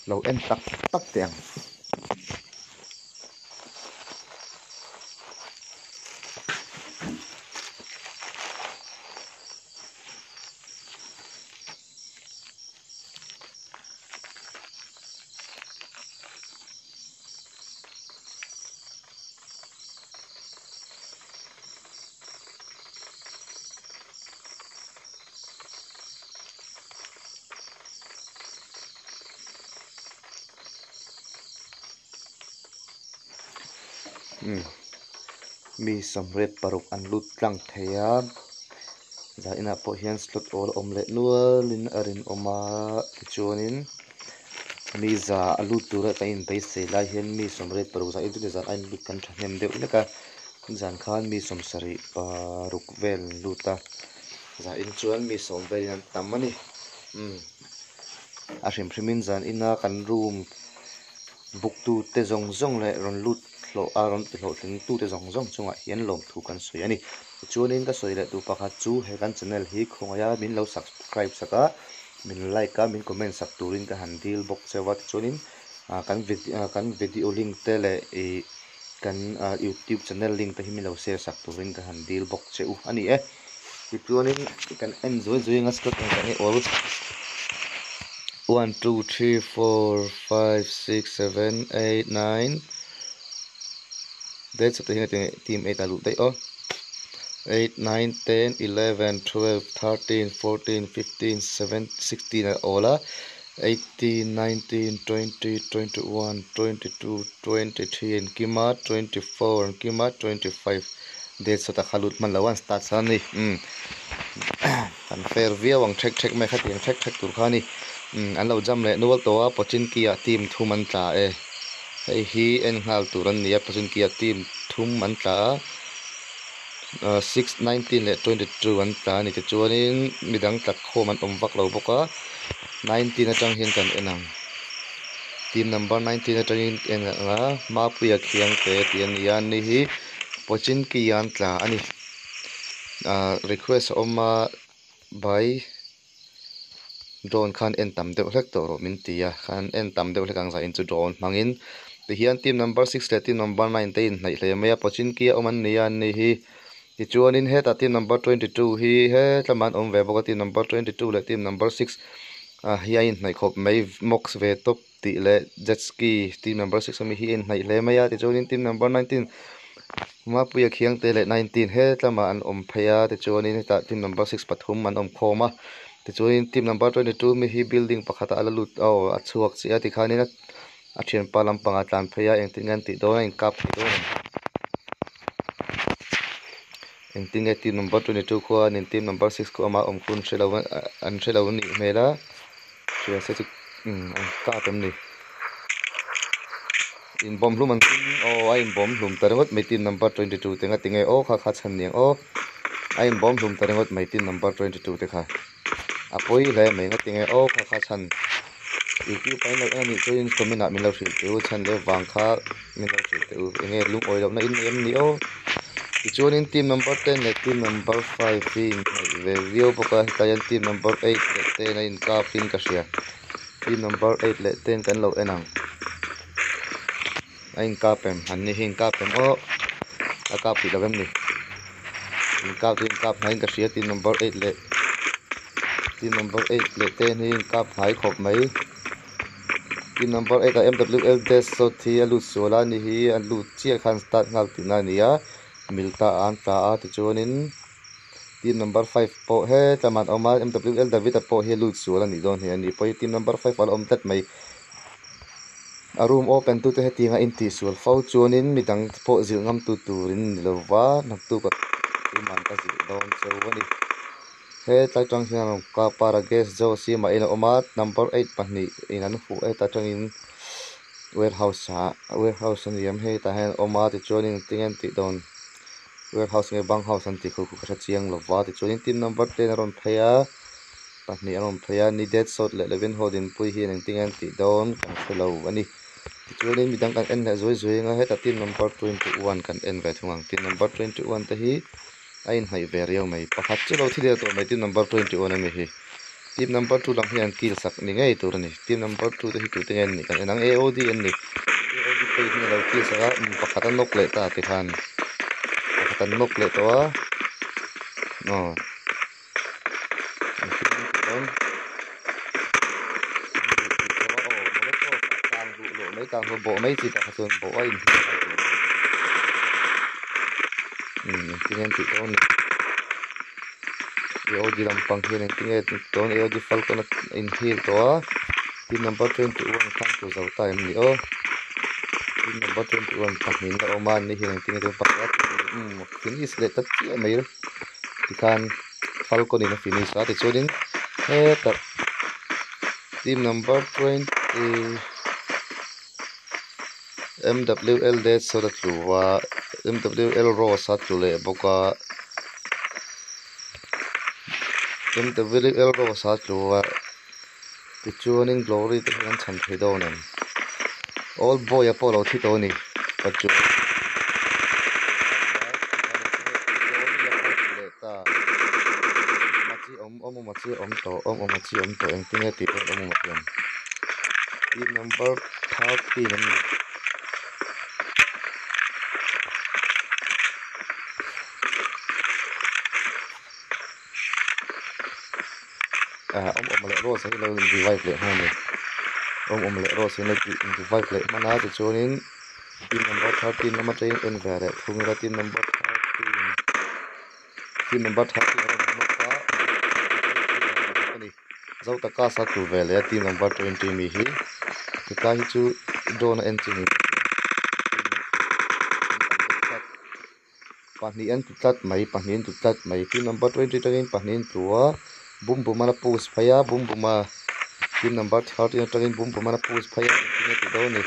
lo en tak tak tiang mi somret paruk an lut tlang theia za ina po hian slot all omle nualin arin oma tichuanin mi za alut tura ka in base se lai hian mi somret paruk za in za an lut kan thahnem deuh leka zan khan mi somsari paruk vel luta za in chuan mi som velin an tam ani a hrim hrimin zan ina kan room book tu te zong zong le ron lut hlo a ron hlo tling tu te zong zong chunga hian lom thu kan soi ani chuanin ka soi le tu pakhat chu he kan channel hi khongaya min lo subscribe saka min like ka min comment sak turin ka han deal box sewa chuanin kan video link te le kan YouTube channel link te hi min lo share sak turin ka han deal box cheu ani chuanin kan enjoy ngas ka kan all 1 2 3 4 5 6 7 8 9 that's the team 8 alu dai 8 9 10 11 12 13 14 15 17 16 ola 18 19 20 21 22 23 and kima 24 and kima 25 that's the khalut man lawan start sani kan fair view wang check me khatin check tur khani an lo jam le nual to a pochin kia team thuman tla hei hi en hal turan nia pochin kia team thum man tla 6 19 le 22 an tla ni te chuanin midang tak khom an omwak lo boka 19 atang hian kan enang team number 19 atang in enanga ma puya khiang te tian yan ni hi pochin kian tla ani request oma by drone khan en tam deuh hlek to ro min tia khan en tam deuh hlek ang za in chu drone mangin ti hian team number 6 le team number 19 nei hle maya pochin kia oman nian ni hi ti chuanin he ta team number 22 hi he tlaman om ve boka team number 22 le team number 6 hian nei khop mai mox ve top ti le jet ski team number 6 ami hi in nei hle maya ti chuanin team number 19 ma puya khiang te le 19 he tlama an om phaya ti chuanin ta team number 6 pathum an om khoma ti chuanin team number 22 mi hi building pakhata ala lut a chuak chi a ti khanin a thian palam panga tlan phaya eng tingan ti do in kap ti do eng tinga team number 22 kho an team number 6 ko ama om kun shelo an shelo ni mela chia se an ka tam ni in bom hlum an in bom hlum tarengot mai team number 22 tenga tinge kha chan niang in bom hlum tarengot mai team number 22 te kha apoi le mai nga tinge kha chan youtube pai lo ani join comment na min lo thil teu chan le wang kha min lo thil teu enge lung oi lo na in em ni join team number 10 le team number 5 in ve video boka tayan team number 8 le 10 in ka pin ka sia team number 8 le 10 kan lo enang ain kapem hanni hin kapem akapi lagam ni in kap hain ka sia team number 8 le 10 hin kap hai khop mai team number 8 MWL des so thi alu sola ni hi alu chia khan start ngal tina nia milta an ta a ti chuanin team number 5 po he taman oma MWL David po he alu sola ni don he ani poi team number 5 al om tat mai a room open tu te tinga in ti sul fau chuanin midang po zil ngam tu turin lova nak tu ka man ka zil don chewani he ta chang hian ka para guest jo si ma ina oma number 8 pani in an fu ta chang in warehouse ni yam he ta hen oma ti chuanin tingen ti don warehouse nge bang house an ti khu ka chiang lova ti chuanin team number 10 ron phaya pani ron phaya ni dead shot le 11 hodin pui hi nang tingen ti don kan khelo ani chuanin midang kan en zoi nga he ta team number 21 kan en ve thungang team number 21 te hi ain hai ve riau mai pakhat chelo thi de to mai team number 21 ami hi team number 2 lang hian kill sak ni ngei tur ni team number 2 te hi tu tengen ni kan enang AOD en ni AOD pe ni lo kill saka pakatan nok le ta ti khan pakatan nok le to a no mấy càng bộ mấy chỉ cả tuần bộ anh tiếng anh chị con yêu đi làm bằng hiền tiếng anh con yêu đi phật con in hiền đó team number 21 khang tu giàu tay em nhiều team number 21 phật mình là Omanนี่hiền tiếng anh phật finish lệ tất cả mấy thì kan Falcon ini finish lah thì đến hết team number 20 MWL det so da tluwa MWL ro sa tlule boka MWL ro sa tluwa ti chuanin glory te han chan thei do nen all boy apollo thi to ni pachu machi om to eng tinge ti om machiam team number 30 nen ông lệ rose hay là revive lệ hơn này ông lệ rose hay là revive lệ mà nó thì cho nên team number 13 nó mà chơi in về đấy không ra team number 13 là nó có dấu tất cả sát về lệ team number 20 mi hi thì cái chú drone engine pahnian tutat mai team number 20 tagin pahnin tua bum mana push phaya bum ma team number 30 tagin bum mana push phaya ni ti do ni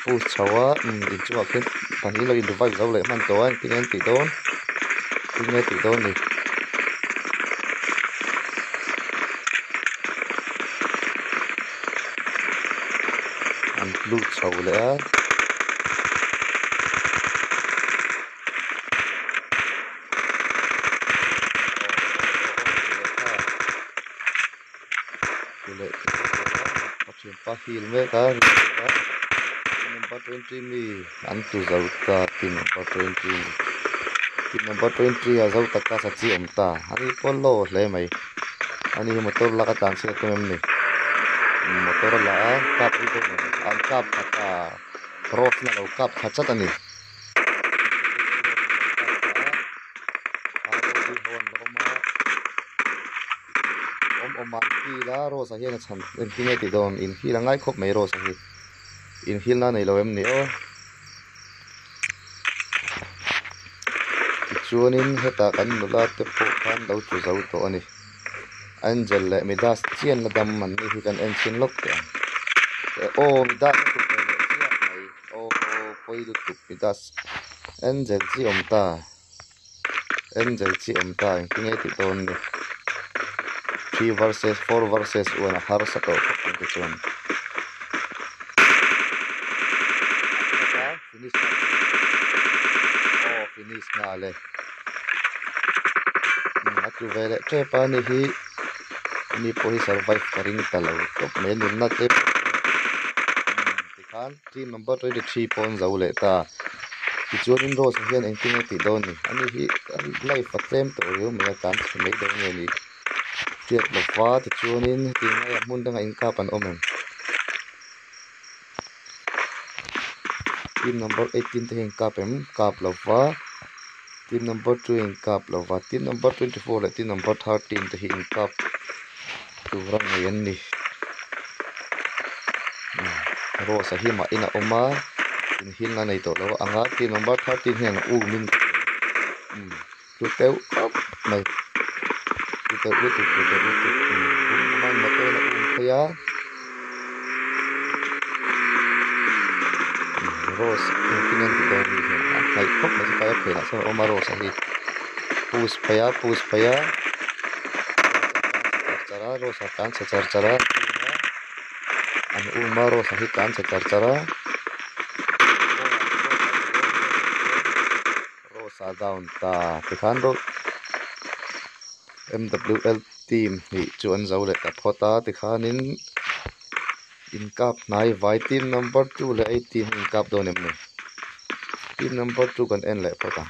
push chawa din chuwa khen pani lo in revive zo le man to an ti ti do ni an blue chaw le a Pahil me ka number 20 mi antu zauta team number 20 a zauta ka sa chi omta ari polo hle mai ani motor la ka tan se to ni motor la ka ri do an kap ka rock na lo kap kha chat ani Oman hi la ro sa hian chan en tinge ti don in hi la ngai khop mai ro sa hi in hil na nei lo em ni o chuanin heta kan nula te po khan lo chu zo to ani angel le midas chian la dam man ni hi kan en chin lok te o midas tu pe le sia mai o poi lu tu midas angel chi omta en tinge ti don ni 3 versus 4 versus 1 har sa to ang chuan finish na le atu vele che pa ni hi ni po hi survive karing talo to me nun na te tikhan team number 23 pon zo le ta ti chuan in ro sa hian eng tin ti don ni ani hi life attempt to yo me kan me do ni tiat lo fa ti chuan in ti mai mun danga in ka pan omen team number 18 te heng kap lova team number 2 heng kap lova team number 24 le team number 13 te heng kap tu rang nei an ni ro sa hi ma ina oma in hin na nei to lo anga team number 13 heng u min tu teu kap mai tu teu man ma to na khaya Rose tingnan ti do ni hai khop ma pa ya phela so oma Rose hi push phaya chara Rose kan sa chara an uma Rose hi kan sa chara Rose down ta tikhan ro MWL team hi chu an zo le ta phota ti khanin in kap nai vai team number 2 le 18 in kap don em ni team number 2 kan en le phota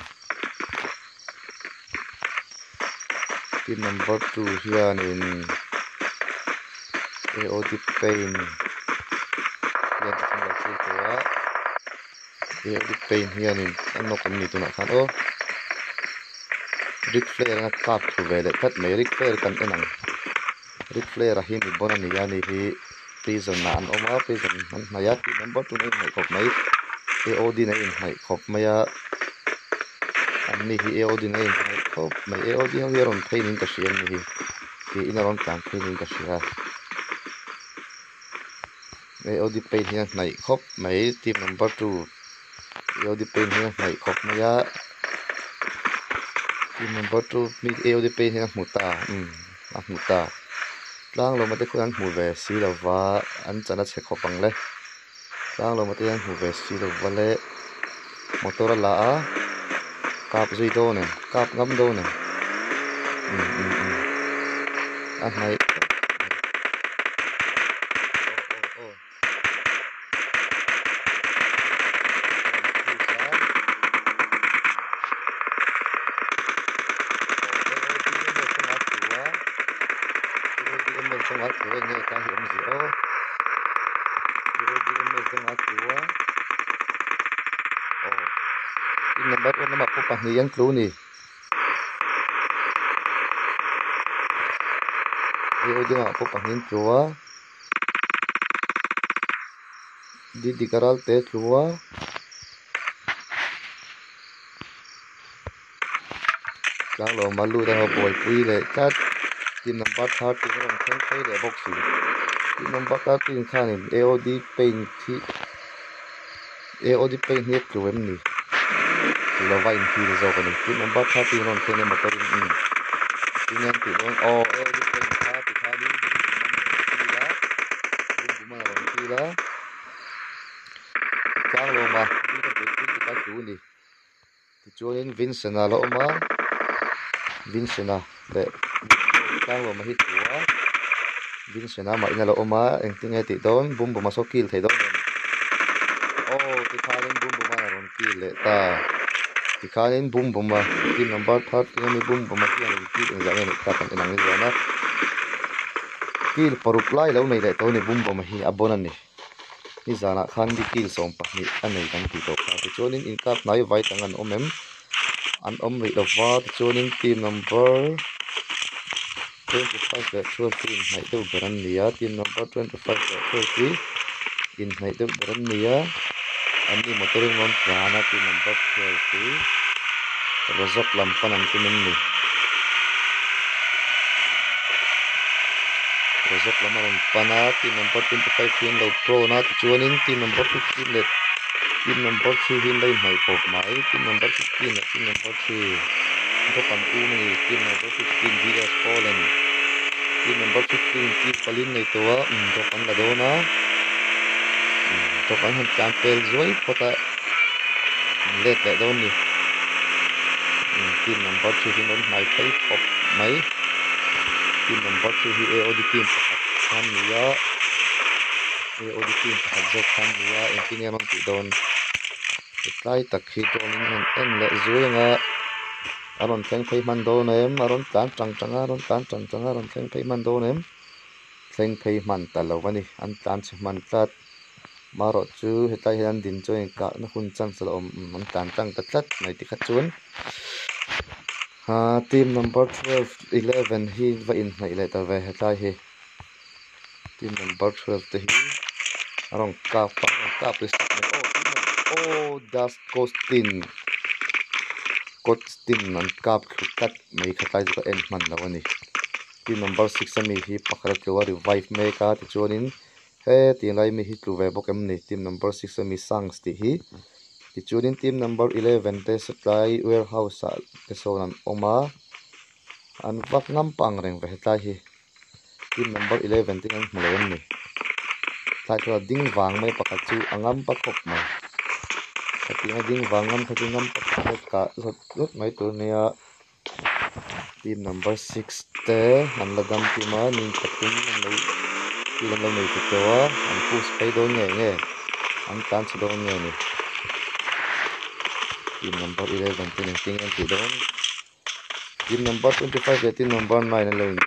team number 2 hian in AOD Pain hian ta khang chu to AOD Pain hian in an nok am ni tu na khan o Ric Flair na kap thu ve le that mai Ric Flair kan enang Ric Flair hi mi bon ani yani hi prison na an oma prison an maya team number 2 nei mai khop mai AOD nei in mai khop maya an ni hi AOD nei mai khop mai AOD ho yaron training ka sian ni hi ki inaron plan training ka sia AOD Pain hian mai khop mai team number 2 AOD Pain hian mai khop maya team number 2 mi AOD Pain hian muta muta lang lo mate khuan mu ve si lo wa an chana che khopang le lang lo mate an mu ve si lo wa le motor la a kap zui do ne kap ngam do ne a mai Pahniyan clue ni AOD nga po pahnin clue di karal te clue lang lo malu da ho boy pui le kat team number 30 ron khen kai le boxing team number 30 khanin AOD Pain thi AOD Pain hi clue em ni lo vai in field zo kan team number 30 ron khen motor in tingan ti don AOD Pain ti khali buma ron tila chang lo ma ti ka ti ka chu ni ti chuan Vincent lo ma Vincent le chang lo ma hi tua Vincent ma ina lo ma engting ti don buma so kill thei don ti khalin buma ron kill le ta ti khalin buma team number 30 ni buma ti an kill en zang ni ta kan enang ni zana kill parup lai lo nei le to ni buma hi abon ani ni zana khan di kill som pa ni anei kan ti to ka ti chuan in kap nai vai tangan omem an om ri lo wa ti chuan in team number 25 le 12 mai to baran nia team number 25 le 13 in mai to baran nia ani motoring on plana team number 12 rozok lampan an tumen ni rozok lamaron pana team number 25 hin lo pro na ti chuan in team number 15 le team number 3 hin lai mai pop mai team number 15 le team number 3 to pan u ni team number 15 DS Poland team number 15 ki palin nei to a to pan la do na to pan han campel zoi phota let le do ni team number 2 hin on mai phai pop mai team number 2 hi AOD team khan nia AOD team zok khan nia engineer on ti don tai tak hi don in en le zuenga aron thleng phei man do nem aron tlan tang aron tlan tang aron thleng phei man do nem thleng phei man ta lo wani an tlan che man tlat maro chu hetai hian din join ka na hun chang chalo an tlan tang ta tlat mai ti kha chuan team number 12 11 hi va in mai le ta ve hetai hi team number 12 te hi arong ka pe das Costin an kap kat mai khatai ka en man lawani team number 6 ami hi pakhat lo revive me ka ti chuanin he ti lai mi hi tlu ve bok em ni team number 6 ami sangs ti hi ti chuanin team number 11 te supply warehouse te so an oma an vak ngam pang reng ve hetai hi team number 11 te an hmalo ni tai thla ding wang mai pakhat chu angam pa khop mai khati ding wangam khati ngam pakhat ka lot mai tur nia team number 6 te an ladam team a ning pathum an lo tilam lo nei fitowa an push pai don nge an tan chadon nge ni team number 11 ten ting an ti don team number 25 le team number 9 an lo in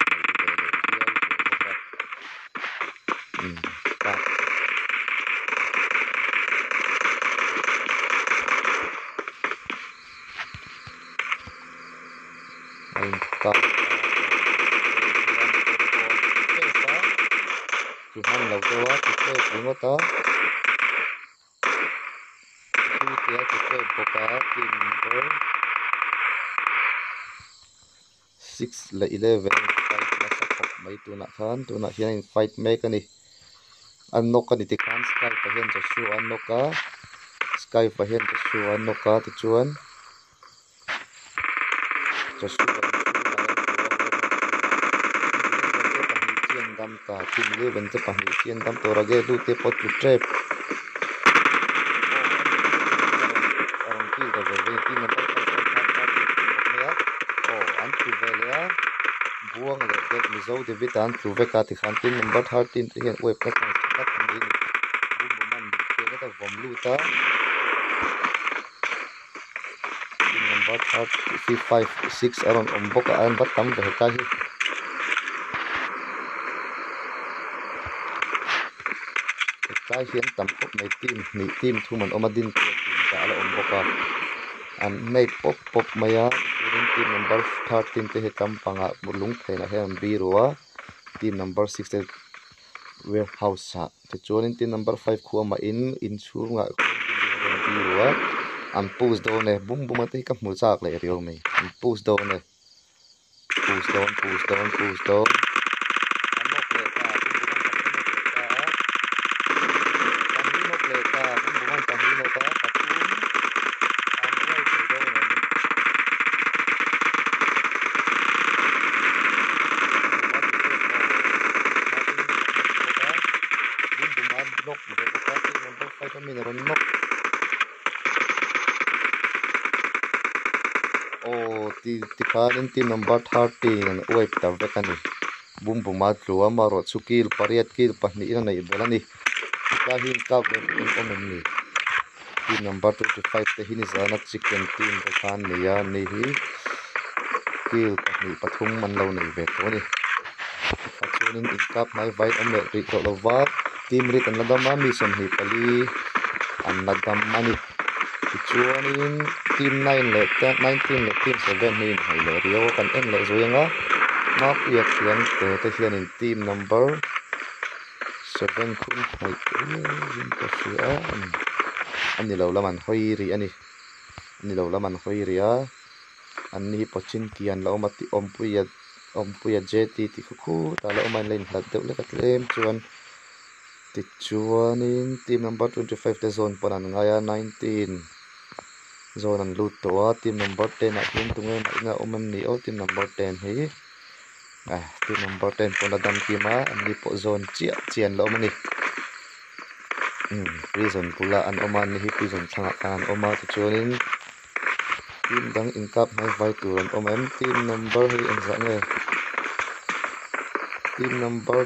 Tuhan lau dewa kita pengota kita kita boka team number 6 le 11 fight na sakop mai tu na hian fight make ani annok ani tikhan sky pahian cha shu annoka sky pahian cha shu annoka ti chuan cha shu dam ta team 11 te pahnih chian dam torage du te pot tu trap orang ki da ve team number 5 an tu velia buang le tek mizo de vitan tu ve ka ti khan team number 13 te hian web ka kan ka ni bu man te na ta vom lu ta team number 5 6 aron omboka an batam ve ka hi cái hiến tầm khúc này team thu mình omadin cả là ông boka an nei pop maya team number 13 te kam panga bulung thena hem birua team number 6 te warehouse sa te chuan team number 5 khuama in chunga birua an push do ne bum ate ka mu chak le riau mai an push do ne push down tikhanin team number 13 an web ta vekani bum ma tluwa maro chukil pariat kil pahni ina nei bolani ka hin ka ni team number 25 te hin zana chicken team te khan niya ni hi kil pahni pathum man lo nei ve to ni pachunin in cup mai vai amle ri to lova team rit an ladama mi som hi pali an ladam mani chuanin team 9 le 19 le team 7 ni hai le rio kan en le zoyanga ma pia khian te hian in team number 7 khun hai in ka sia ani lo laman hoiri ani lo laman hoiria ani pochin kian lo mati ompuya jeti ti khu ta lo man len hlat deuh le ka tlem chuan ti chuanin team number 25 te zone panan ngaya 19 zone an lut to team number 10 a hin tungai na ina omam ni o team number 10 hi team number 10 pona dam kima ani po zone chian lo mani prison pula an oman ni hi prison thanga kan oma ti chuanin team dang in cup mai vai turan omam team number hi an zange team number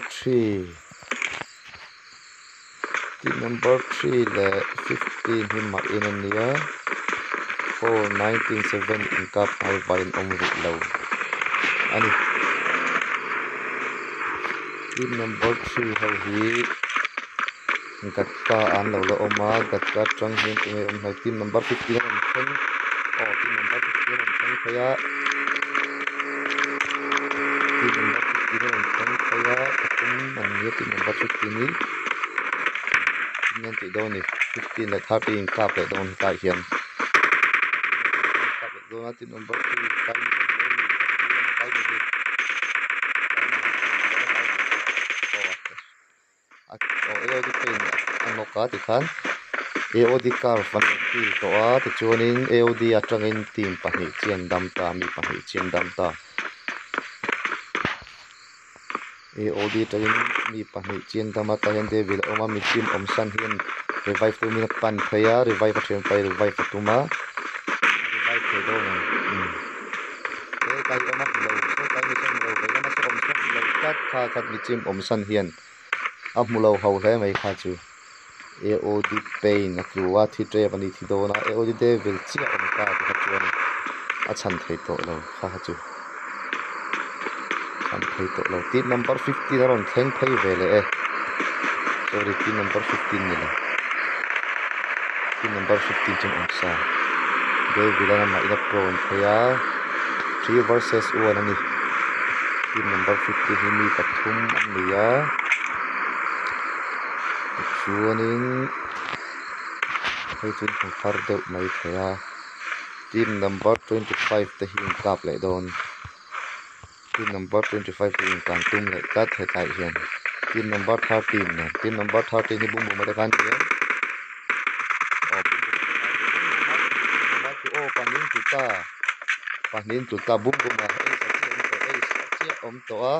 3 le 15 hi ma in ania 19 in cup mai vai om ri lo ani team number 3 ho hi gatka an lo oma gatka tang hin tungai om hai team number 15 an chen team number 15 an chen khaya team number 15 an chen khaya an ni team number 15 ni nyan ti do ni 15 le 13 in cup le don ta hian do na team number 3 kai AOD pen anoka ti khan AOD car fan fil to a ti chuanin AOD atangin team pahnih chian dam ta mi pahnih chian dam ta AOD tangin mi pahnih chian dam ta hian devil oma mi team omsan hian revive tu min pan phaya revive athen pai revive tuma revive te do kai oma lo ni san lo ve lama sa om san lo kat kha khat mi chim om san hian a mulo ho hle mai kha chu AOD pain na kluwa thi tre pani thi do na AOD devil chia om ka ka chuan a chan thei to lo kha chu chan thei to lo team number 50 ron thleng phei vele e sorry team number 15 ni la team number 15 chung om sa devil na mai da prawn phaya 3 versus 1 ani team number 50 hi mi pathum an nia chuanin hei chun khar deuh mai thaya team number 25 te hin kap le don team number 25 te hin kan tum le kat he tai hian team number 13 na team number 13 ni bum bum ma kan hian panin tu ta bum bum ma ei sa chia om to a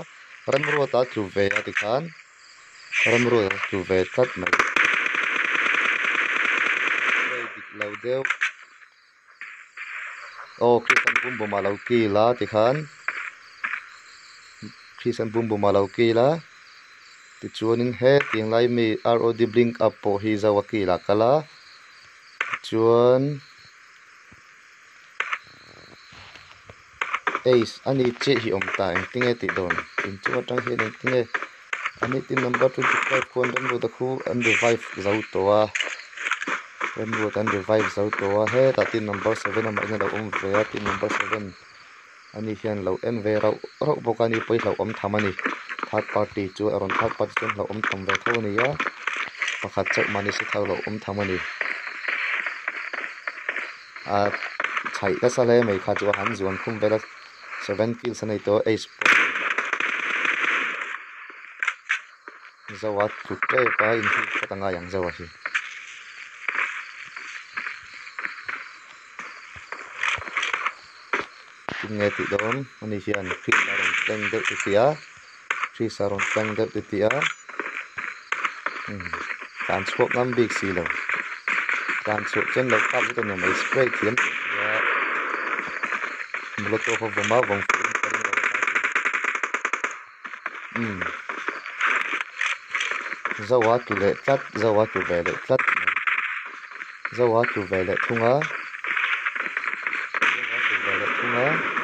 ran ro ta chu ve a ti khan ran ro chu ve tat mai lâu đeo khi san bum bum lâu kỳ lá thì khan khi san bum bum lâu kỳ lá thì chuan in he tiếng lai mi ROD blink up po hi zawa kỳ lá kala chuan ace ani che hi om ta eng tinge ti don in chuan tang hi eng tinge ani team number 25 kon dan lo da khu an revive zau to a when we can revive so to he ta team number 7 am ina om ve team number 7 ani hian lo en ve ro bokani poi lo om thamani third party chu aron third party chu lo om tham ve thoni ya pakhat chak mani se thau lo om thamani a chai ka sale mai kha chu han zuan khum vela 7 kills nei to ace zawat chu tre pa in hi patanga yang zawa hi nghe ti don ani hian khi saron teng de tia khi saron teng de tia kan chok ngam big si lo kan chok chen lo kap to ne mai spray thiam ya mulo to ho voma vong zawa tu le tat zawa tu ve le tat zawa tu ve le thunga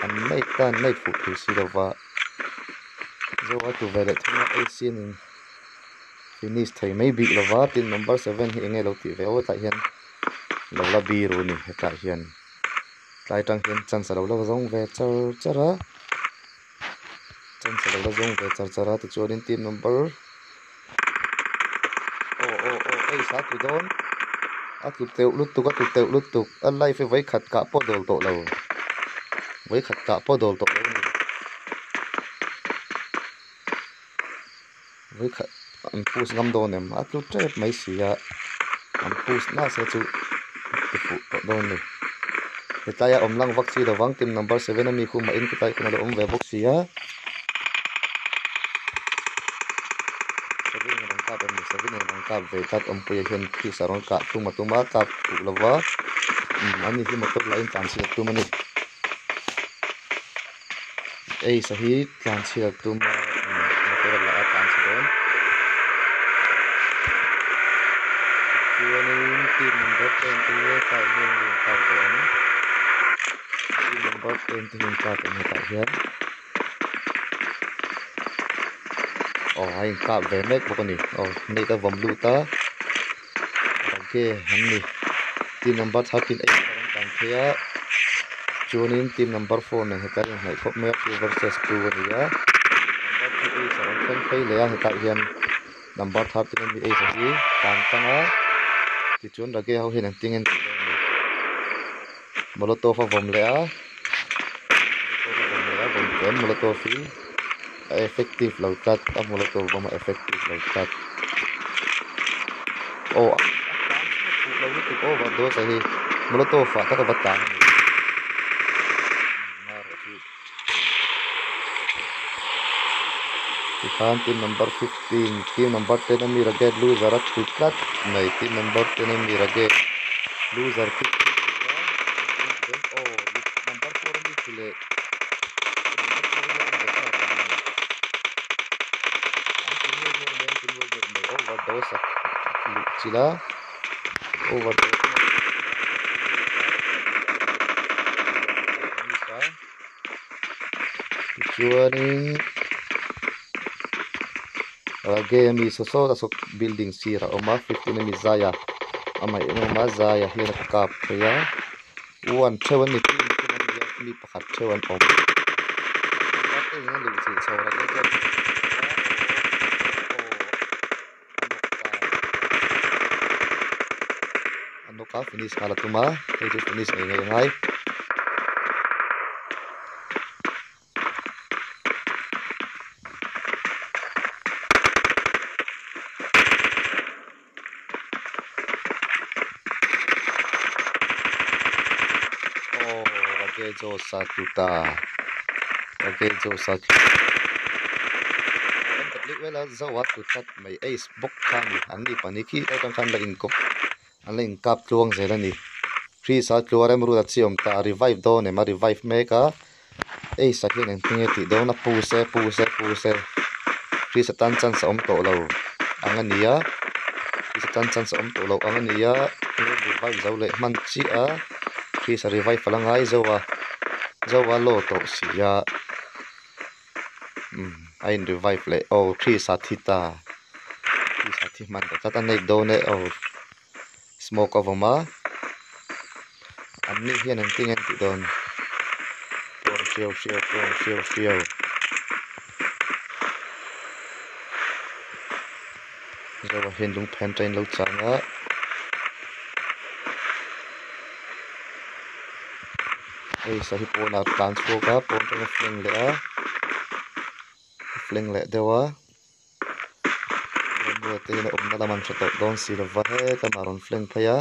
an nei tan nei fu thu si lova zawa tu ve le thunga asian finish thai mai big lova tin number 7 hi enge lo ti ve o ta hian lo la bi ru ni ta hian tlai tang hian chan sa lo zong ve chara chan sa lo zong ve chara ti chuan team number ei sa tu don a tu teu lut tu a life vai khat ka po dol to lo với khát cả po đồ tổ với khát anh push ngâm đồ này mà lúc trước mấy xí à anh push na sẽ chịu cái phụ tổ đồ này cái tay ông lăng vaccine đầu vắng team number 7 mi khu mà in cái tay của nó ông về box xí á sẽ biết người đăng về tắt ông bây giờ hiện khi sao cả khu mà tung bát tap phụ là vợ anh khi mà tốt lại in tàn xí tu mà ei sahi tlan chhia tum motor la tan chhon chuanin team number 10 ta hian ka ven team number 10 hin ka kan ta hian hai ka ve mek bokani nei ta vom lu ta okay hanni team number 13 kan thea chuanin team number 4 ne heta hai khop me versus 2 ania number 2 sarong fen phei le a heta hian number 13 mi ei sahi kan tanga ti chuan rage ho hin an tingen molotov vom le a vom molotov fi effective lo tat a molotov vom effective lo tat lo ni ko va do sahi molotov fa ta ka bata Ikan team number 15 team number 10 ami rage loser at cut nay team number 10 ami rage loser kick number 4 ami chile overdose chila overdose chuanin game is so so building sira oma 15 mi zaya ama ino ma zaya hian kap ya one seven ni tin mi pakhat seven om te na lu chi chawra ke anoka finish kala tuma te finish ngai ngai jo satuta okay jo sat an tablik wela zawat tu that mai ace box khan ani paniki ai kan la in kop an la in kap tluang zelani free sa tluarem ru da chiom ta revive do ne ma revive meka ei sakin en tinge ti do na puse free satan chan sa om to lo angania free satan chan sa om to lo angania revive zo le man chi a free sa revive falangai zawa lo to sia ain revive le oh three sathita three sathi man ta ta nei do ne oh smoke of ma anni hian an ting an ti don feel zawa hen lung phan train lo changa ei sahi pona transfer ka pon tang fling le dewa bo te na umna laman chato don silva he kamaron fling phaya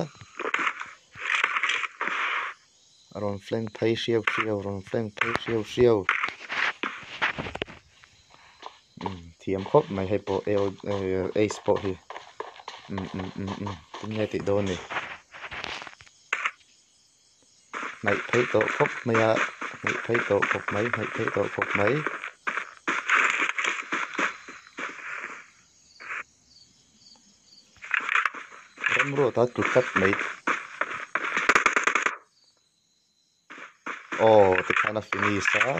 aron fling phai shiau ron fling phai shiau thiam khop mai he po a sport hi tin ngai ti don ni mai phai to khop maya mai phai to khop mai ro ta tu tat mai oh the kind of finish ha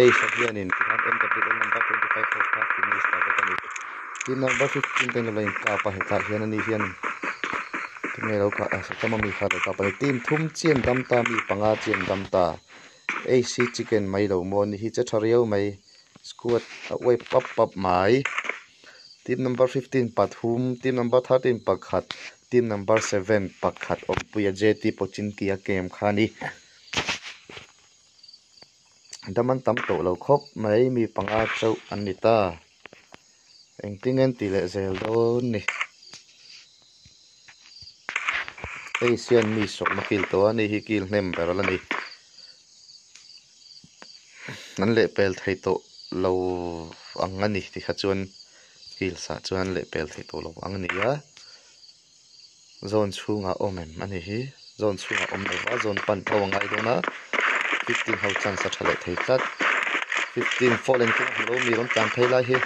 ei sahian in kan en ta number 25 for ka finish ta ta ni tin number 15 ten line ka pa he ta hian ani hian ngai lo ka sa tama mi kha ka pa team thum chen dam ta mi panga chen dam ta ei si chicken mai lo mo ni hi cha thariau mai squad away pop mai team number 15 pathum team number 13 pakhat team number 7 pakhat opuya jt pochin kia kem khani daman tam to lo khop mai mi panga chau anita engtingen ti le zel do ni Asian mi sok makil to ani hi kil nem berala ni nan le pel thai to lo angani ti kha chuan kil sa chuan le pel thai to lo angani ya zone chunga omem ani hi zone chunga om lo wa zone pan thawangai do na 15 hau chan sa thale thei tat 15 fallen kin lo mi ron chan thei lai hi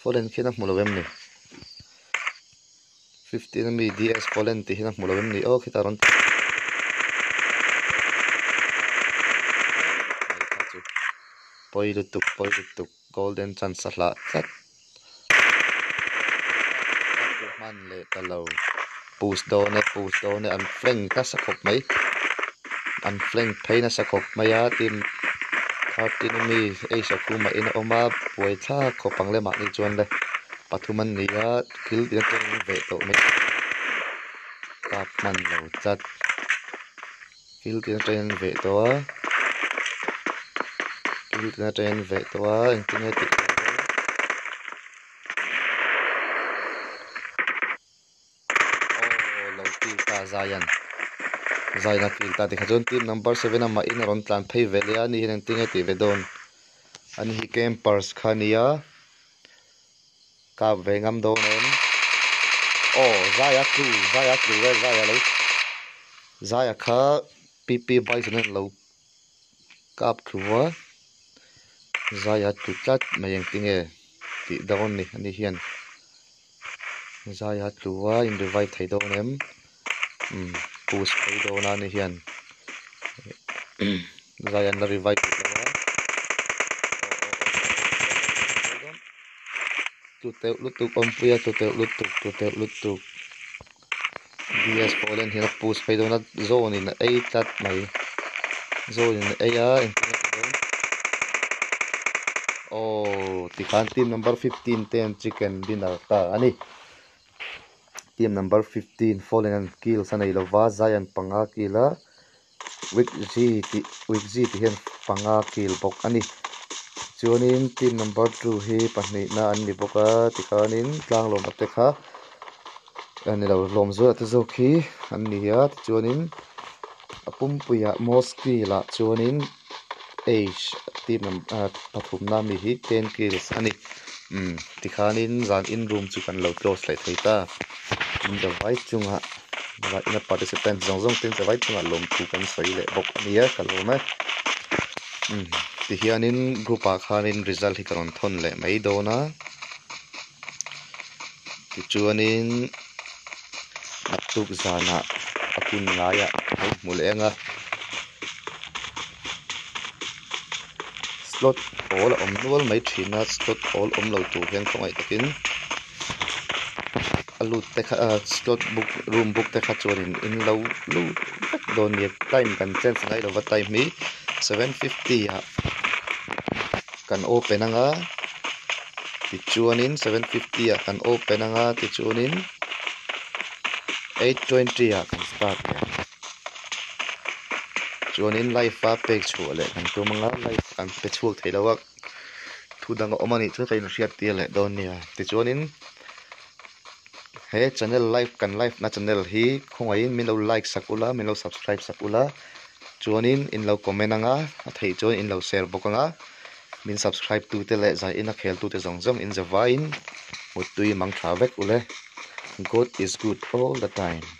fallen kin mulo wem ni 15 mi ds fallen ti hin mulo wem ni o khitaron poilu tuk golden chance la chat man le talo push do ne an flank ta sakop mai an flank phaina sakop maya tim 13 mi ei sakuma in oma poitha khopang le ma ni chuan le pathuman nia kil dia teng ve to mai kap man lo chat kil dia teng ve to internet lo ti ta zayan kil ta tikhajon team number 7 ama in ron tlan phei velia ni hin tinge ti vedon an hi campers khania ka vengam do nen zaya lo zaya kha pp bison lo kap khuwa zaya tu chat mayeng tinge ti dawon ni ani hian zai hat luwa in revive thei do nem push thei do na ni hian zai an revive lawa tu te lutuk om puya tu te lutuk DS Fallen hian push thei do na zone in ei tat mai zone in ei a tikhan team number 15 10 chicken dinner ta ani team number 15 Fallen and kill sanai lova Zion panga kila week z ti hian panga kill bok ani chuanin team number 2 hi pahnih na an ni boka tikhanin tlang lom ate kha ani lo lom zo ate zo khi an ni ya chuanin apum puya mosque la chuanin age team pathum na mi hi 10 kills ani tikhanin zan in room chu kan lo close lai thei ta in the white chunga la in a participant zong tin the white chunga lom thu kan soi le bok ania kaloma ti hianin group a khanin result hi karon thon le mai dona ti chuanin atuk zana akun ngaya mulenga slot all om nual mai thina slot all om lo tu hian khongai takin alut te kha slot book room book te kha chuanin in lo lu don ye time kan chance ngai lo time mi 750 ya kan open anga ti chuanin 750 ya kan open anga ti chuanin 820 ya kan start ya chuanin live fa page chule kan tumanga live kan pe chuk theilawak thudang omani chu kain riat ti le don nia ti chuanin he channel live kan live na channel hi khongai min lo like sakula min lo subscribe sakula chuanin in lo comment anga thei chuan in lo share bokanga min subscribe tu te le zai in a khel tu te zong in the vine mutui mang tha vek ule God is good all the time.